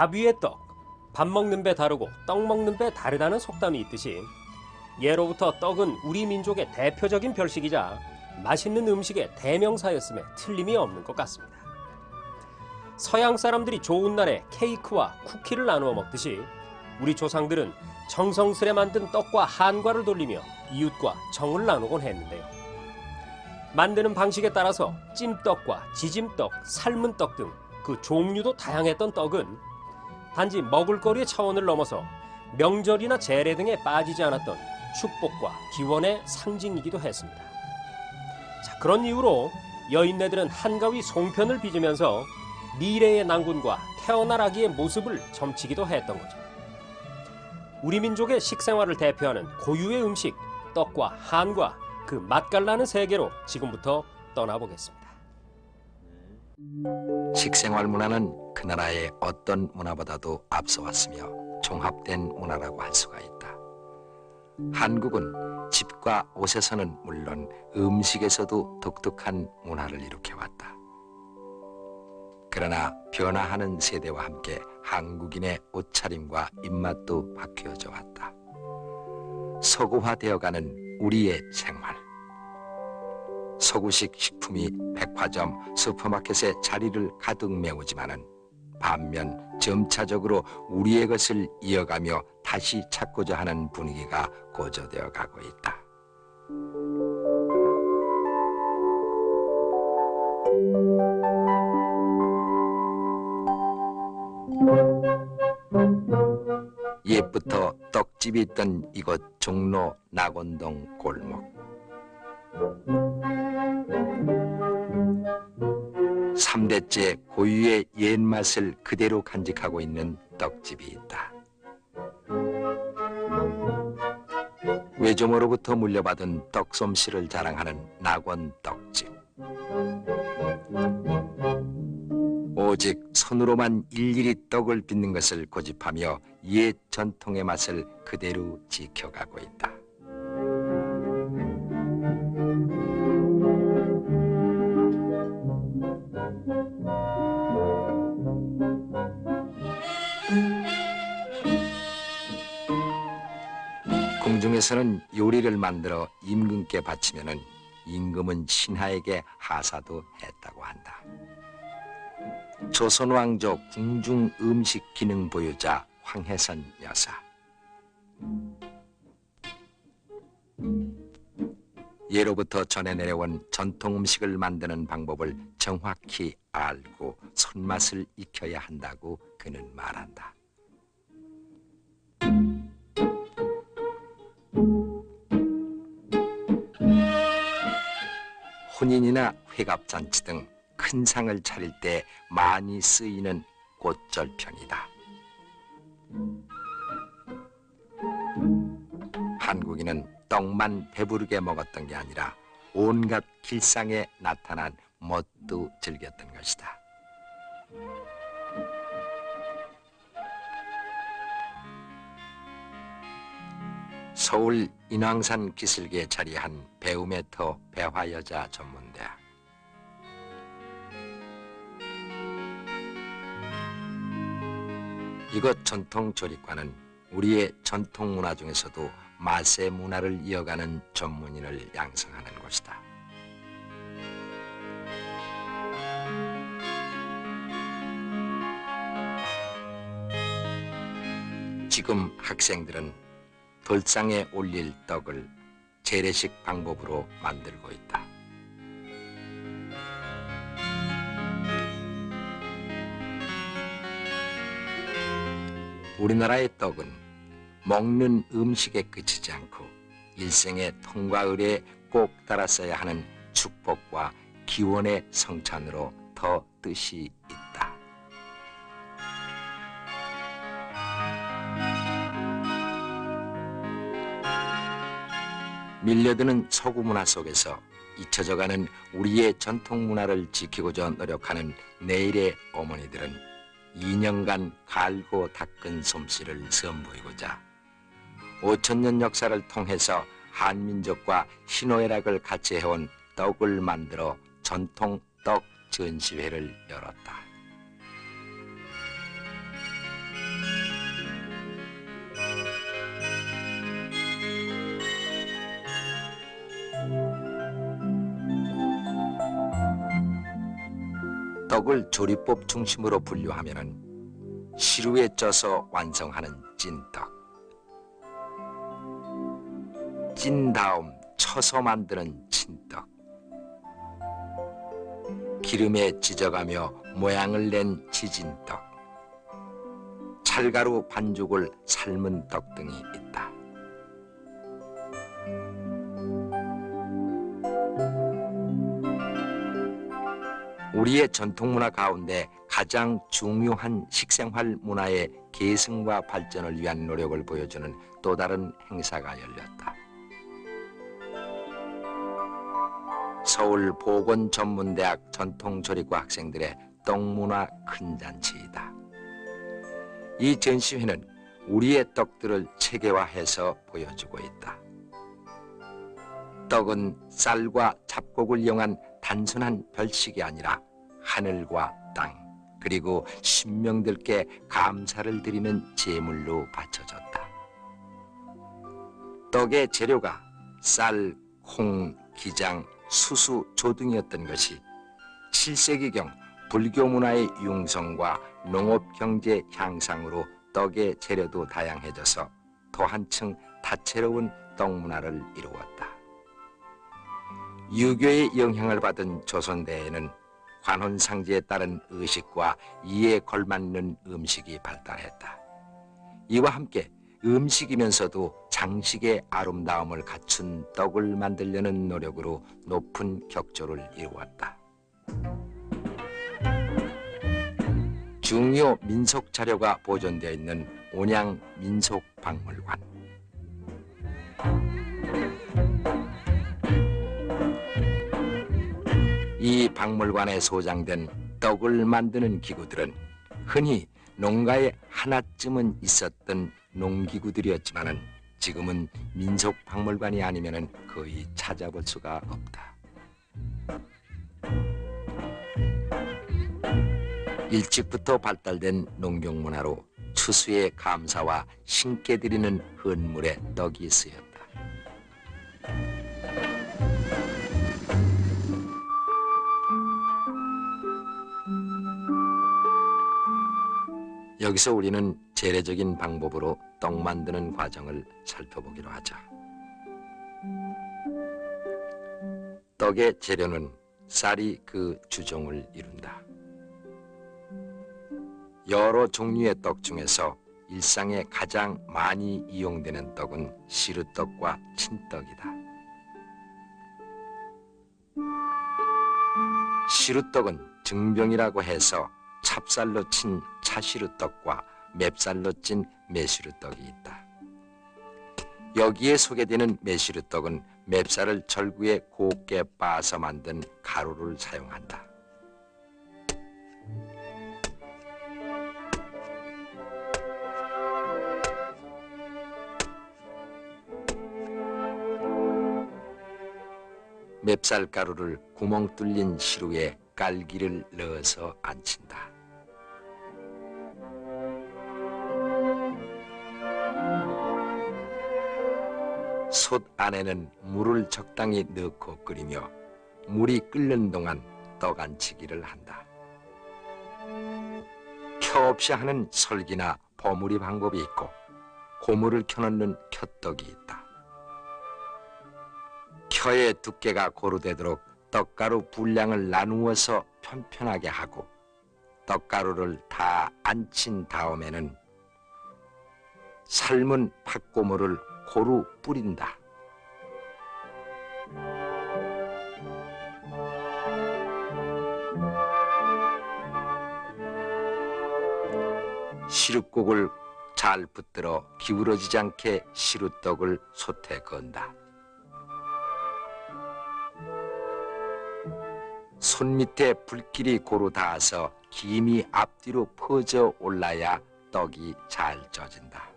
밥 위에 떡, 밥 먹는 배 다르고 떡 먹는 배 다르다는 속담이 있듯이 예로부터 떡은 우리 민족의 대표적인 별식이자 맛있는 음식의 대명사였음에 틀림이 없는 것 같습니다. 서양 사람들이 좋은 날에 케이크와 쿠키를 나누어 먹듯이 우리 조상들은 정성스레 만든 떡과 한과를 돌리며 이웃과 정을 나누곤 했는데요. 만드는 방식에 따라서 찜떡과 지짐떡, 삶은 떡 등 그 종류도 다양했던 떡은 단지 먹을거리의 차원을 넘어서 명절이나 제례 등에 빠지지 않았던 축복과 기원의 상징이기도 했습니다. 자, 그런 이유로 여인네들은 한가위 송편을 빚으면서 미래의 낭군과 태어날 아기의 모습을 점치기도 했던 거죠. 우리 민족의 식생활을 대표하는 고유의 음식, 떡과 한과 그 맛깔나는 세계로 지금부터 떠나보겠습니다. 식생활 문화는 그 나라의 어떤 문화보다도 앞서왔으며 종합된 문화라고 할 수가 있다. 한국은 집과 옷에서는 물론 음식에서도 독특한 문화를 일으켜왔다. 그러나 변화하는 세대와 함께 한국인의 옷차림과 입맛도 바뀌어져 왔다. 서구화되어가는 우리의 생활. 서구식 식품이 백화점, 슈퍼마켓에 자리를 가득 메우지만은 반면 점차적으로 우리의 것을 이어가며 다시 찾고자 하는 분위기가 고조되어 가고 있다. 옛부터 떡집이 있던 이곳 종로 낙원동 골목. 3대째 고유의 옛맛을 그대로 간직하고 있는 떡집이 있다. 외조모로부터 물려받은 떡솜씨를 자랑하는 낙원 떡집. 오직 손으로만 일일이 떡을 빚는 것을 고집하며 옛 전통의 맛을 그대로 지켜가고 있다. 궁중에서는 요리를 만들어 임금께 바치면은 임금은 신하에게 하사도 했다고 한다. 조선 왕조 궁중 음식 기능 보유자 황혜선 여사. 예로부터 전해 내려온 전통 음식을 만드는 방법을 정확히 알고 손맛을 익혀야 한다고 그는 말한다. 혼인이나 회갑잔치 등 큰 상을 차릴 때 많이 쓰이는 꽃절편이다. 한국인은 떡만 배부르게 먹었던 게 아니라 온갖 길상에 나타난 멋도 즐겼던 것이다. 서울 인왕산 기슭에 자리한 배움의 터 배화여자 전문대학. 이곳 전통 조리과는 우리의 전통 문화 중에서도 맛의 문화를 이어가는 전문인을 양성하는 곳이다. 지금 학생들은 돌상에 올릴 떡을 재래식 방법으로 만들고 있다. 우리나라의 떡은 먹는 음식에 그치지 않고 일생의 통과 의례에 꼭 따랐어야 하는 축복과 기원의 성찬으로 더 뜻이 있다. 밀려드는 서구 문화 속에서 잊혀져가는 우리의 전통 문화를 지키고자 노력하는 내일의 어머니들은 2년간 갈고 닦은 솜씨를 선보이고자 5,000년 역사를 통해서 한민족과 희노애락을 같이 해온 떡을 만들어 전통 떡 전시회를 열었다. 떡을 조리법 중심으로 분류하면은 시루에 쪄서 완성하는 찐떡, 찐 다음 쳐서 만드는 친떡, 기름에 지져가며 모양을 낸 지진떡, 찰가루 반죽을 삶은 떡 등이 있다. 우리의 전통문화 가운데 가장 중요한 식생활 문화의 계승과 발전을 위한 노력을 보여주는 또 다른 행사가 열렸다. 서울 보건전문대학 전통조리과 학생들의 떡문화 큰 잔치이다. 이 전시회는 우리의 떡들을 체계화해서 보여주고 있다. 떡은 쌀과 잡곡을 이용한 단순한 별식이 아니라 하늘과 땅, 그리고 신명들께 감사를 드리는 제물로 바쳐졌다. 떡의 재료가 쌀, 콩, 기장, 수수, 조 등이었던 것이 7세기경 불교 문화의 융성과 농업경제 향상으로 떡의 재료도 다양해져서 더 한층 다채로운 떡 문화를 이루었다. 유교의 영향을 받은 조선대에는 관혼상제에 따른 의식과 이에 걸맞는 음식이 발달했다. 이와 함께 음식이면서도 장식의 아름다움을 갖춘 떡을 만들려는 노력으로 높은 격조를 이루었다. 중요 민속 자료가 보존되어 있는 온양 민속박물관. 이 박물관에 소장된 떡을 만드는 기구들은 흔히 농가에 하나쯤은 있었던 농기구들이었지만은 지금은 민속박물관이 아니면은 거의 찾아볼 수가 없다. 일찍부터 발달된 농경문화로 추수의 감사와 신께 드리는 헌물에 떡이 쓰였다. 여기서 우리는 재래적인 방법으로 떡 만드는 과정을 살펴보기로 하자. 떡의 재료는 쌀이 그 주종을 이룬다. 여러 종류의 떡 중에서 일상에 가장 많이 이용되는 떡은 시루떡과 친떡이다. 시루떡은 증병이라고 해서 찹쌀로 친 차시루떡과 맵쌀로 찐 매시루떡이 있다. 여기에 소개되는 매시루떡은 맵쌀을 절구에 곱게 빻아서 만든 가루를 사용한다. 맵쌀 가루를 구멍 뚫린 시루에 깔기를 넣어서 앉힌다. 솥 안에는 물을 적당히 넣고 끓이며 물이 끓는 동안 떡 안치기를 한다. 켜 없이 하는 설기나 버무리 방법이 있고 고무를 켜놓는 켜떡이 있다. 켜의 두께가 고루되도록 떡가루 분량을 나누어서 편편하게 하고 떡가루를 다 안친 다음에는 삶은 팥고물을 고루 뿌린다. 시루국을 잘 붙들어 기울어지지 않게 시루떡을 솥에 건다. 손 밑에 불길이 고루 닿아서 김이 앞뒤로 퍼져 올라야 떡이 잘 쪄진다.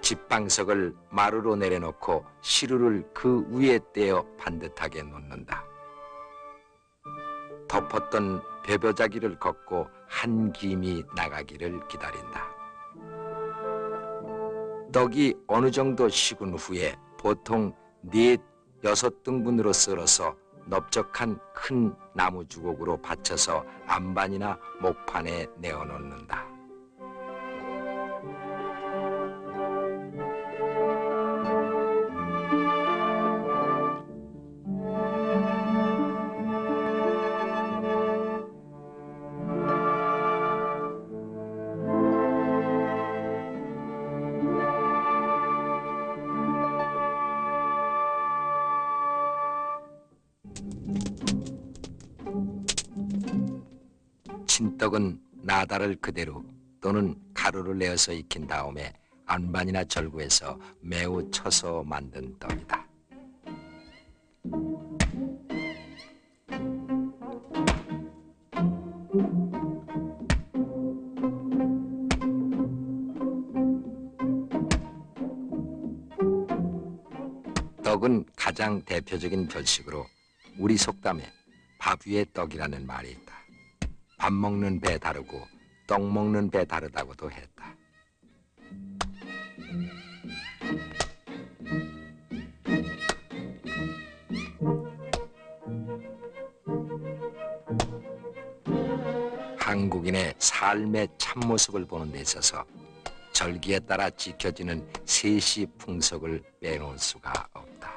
집방석을 마루로 내려놓고 시루를 그 위에 떼어 반듯하게 놓는다. 덮었던 배벼자기를 걷고 한 김이 나가기를 기다린다. 떡이 어느 정도 식은 후에 보통 4, 6등분으로 썰어서 넓적한 큰 나무 주걱으로 받쳐서 안반이나 목판에 내어놓는다. 친떡은 나달을 그대로 또는 가루를 내어서 익힌 다음에 안반이나 절구해서 매우 쳐서 만든 떡이다. 떡은 가장 대표적인 별식으로 우리 속담에 밥 위에 떡이라는 말이 있다. 밥 먹는 배 다르고 떡 먹는 배 다르다고도 했다. 한국인의 삶의 참모습을 보는 데 있어서 절기에 따라 지켜지는 세시 풍속을 빼놓을 수가 없다.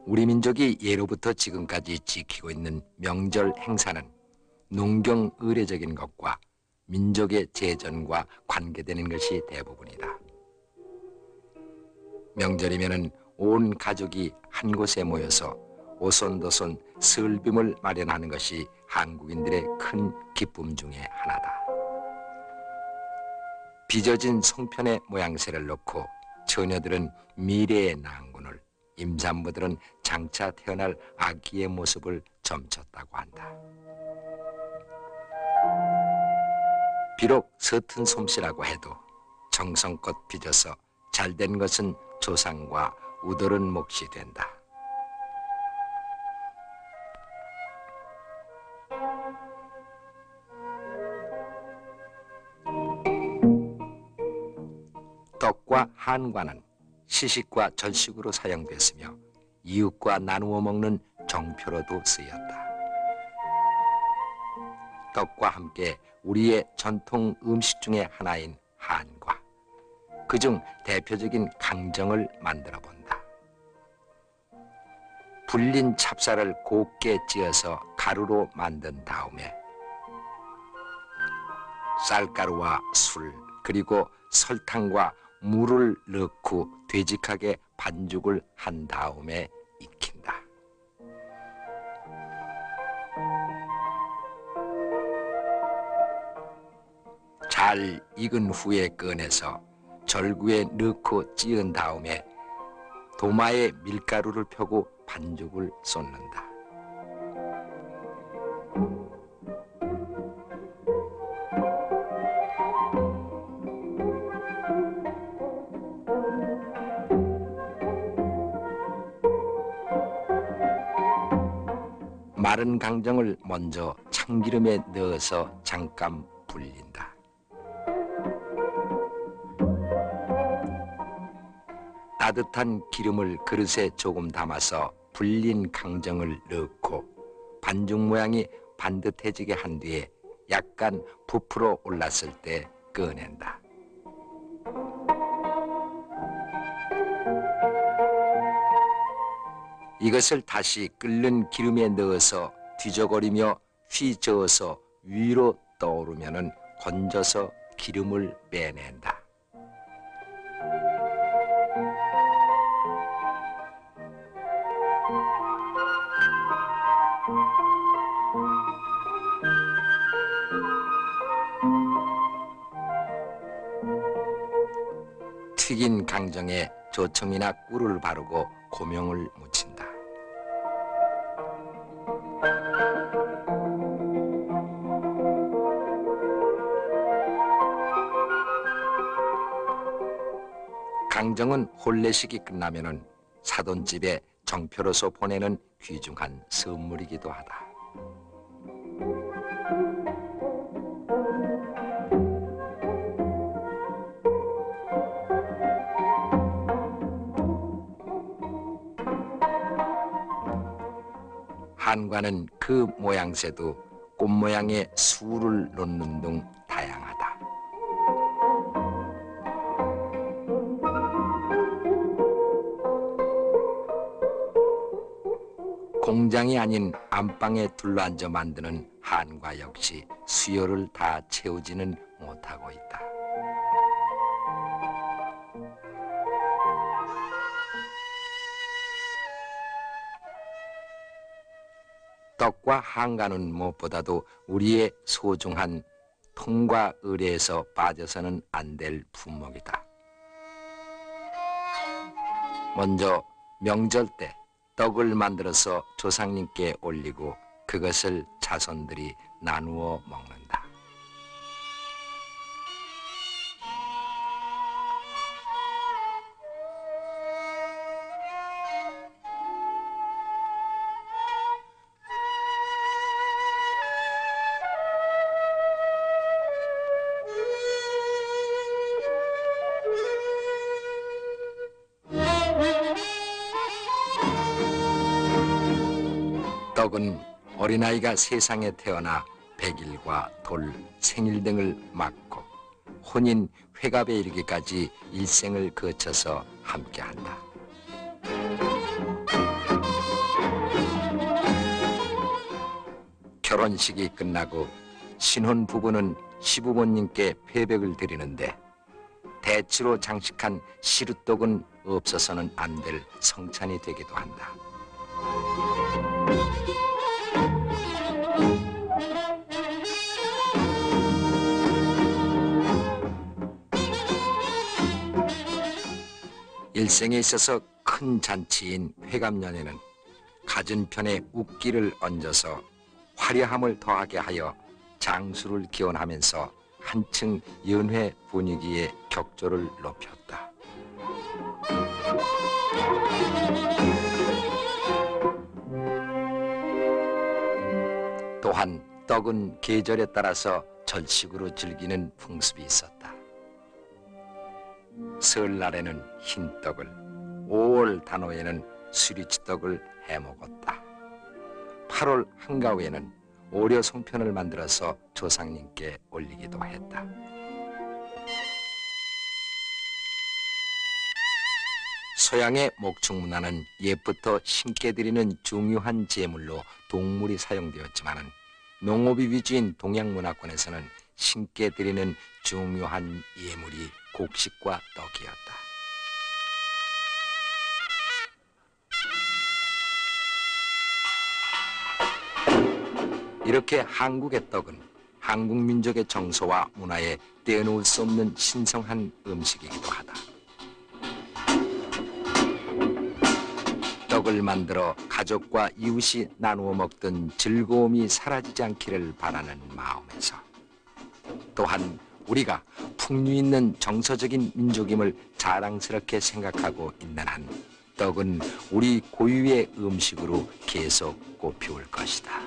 우리 민족이 예로부터 지금까지 지키고 있는 명절 행사는 농경 의례적인 것과 민족의 재전과 관계되는 것이 대부분이다. 명절이면은 온 가족이 한 곳에 모여서 오손도손 설빔을 마련하는 것이 한국인들의 큰 기쁨 중에 하나다. 빚어진 송편의 모양새를 놓고 처녀들은 미래의 낭군을, 임산부들은 장차 태어날 아기의 모습을 점쳤다고 한다. 비록 서툰 솜씨라고 해도 정성껏 빚어서 잘된 것은 조상과 우더른 몫이 된다. 떡과 한과는 시식과 절식으로 사용됐으며 이웃과 나누어 먹는 정표로도 쓰였다. 떡과 함께 우리의 전통 음식 중에 하나인 한과, 그중 대표적인 강정을 만들어 본다. 불린 찹쌀을 곱게 찧어서 가루로 만든 다음에 쌀가루와 술 그리고 설탕과 물을 넣고 되직하게 반죽을 한 다음에 익힌다. 잘 익은 후에 꺼내서 절구에 넣고 찧은 다음에 도마에 밀가루를 펴고 반죽을 쏟는다. 마른 강정을 먼저 참기름에 넣어서 잠깐 불린다. 따뜻한 기름을 그릇에 조금 담아서 불린 강정을 넣고 반죽 모양이 반듯해지게 한 뒤에 약간 부풀어 올랐을 때 꺼낸다. 이것을 다시 끓는 기름에 넣어서 뒤적거리며 휘저어서 위로 떠오르면 건져서 기름을 빼낸다. 튀긴 강정에 조청이나 꿀을 바르고 고명을 묻힌다. 강정은 혼례식이 끝나면은 사돈집에 정표로서 보내는 귀중한 선물이기도 하다. 한과는 그 모양새도 꽃 모양의 수를 놓는 등 다양하다. 공장이 아닌 안방에 둘러앉아 만드는 한과 역시 수요를 다 채우지는 못하고 있다. 떡과 한과는 무엇보다도 우리의 소중한 통과 의례에서 빠져서는 안 될 품목이다. 먼저 명절 때 떡을 만들어서 조상님께 올리고 그것을 자손들이 나누어 먹는다. 떡은 어린아이가 세상에 태어나 백일과 돌, 생일 등을 맞고 혼인, 회갑에 이르기까지 일생을 거쳐서 함께한다. 결혼식이 끝나고 신혼 부부는 시부모님께 패백을 드리는데 대추로 장식한 시루떡은 없어서는 안 될 성찬이 되기도 한다. 일생에 있어서 큰 잔치인 회갑년에는 가전편에 웃기를 얹어서 화려함을 더하게 하여 장수를 기원하면서 한층 연회 분위기의 격조를 높였다. 또한 떡은 계절에 따라서 절식으로 즐기는 풍습이 있었다. 설날에는 흰떡을, 5월 단오에는 수리치떡을 해먹었다. 8월 한가위에는 오려 송편을 만들어서 조상님께 올리기도 했다. 서양의 목축 문화는 옛부터 신께 드리는 중요한 제물로 동물이 사용되었지만 농업이 위주인 동양 문화권에서는 신께 드리는 중요한 예물이 곡식과 떡이었다. 이렇게 한국의 떡은 한국 민족의 정서와 문화에 떼어놓을 수 없는 신성한 음식이기도 하다. 떡을 만들어 가족과 이웃이 나누어 먹던 즐거움이 사라지지 않기를 바라는 마음에서 또한 우리가 풍류 있는 정서적인 민족임을 자랑스럽게 생각하고 있는 한 떡은 우리 고유의 음식으로 계속 꽃피울 것이다.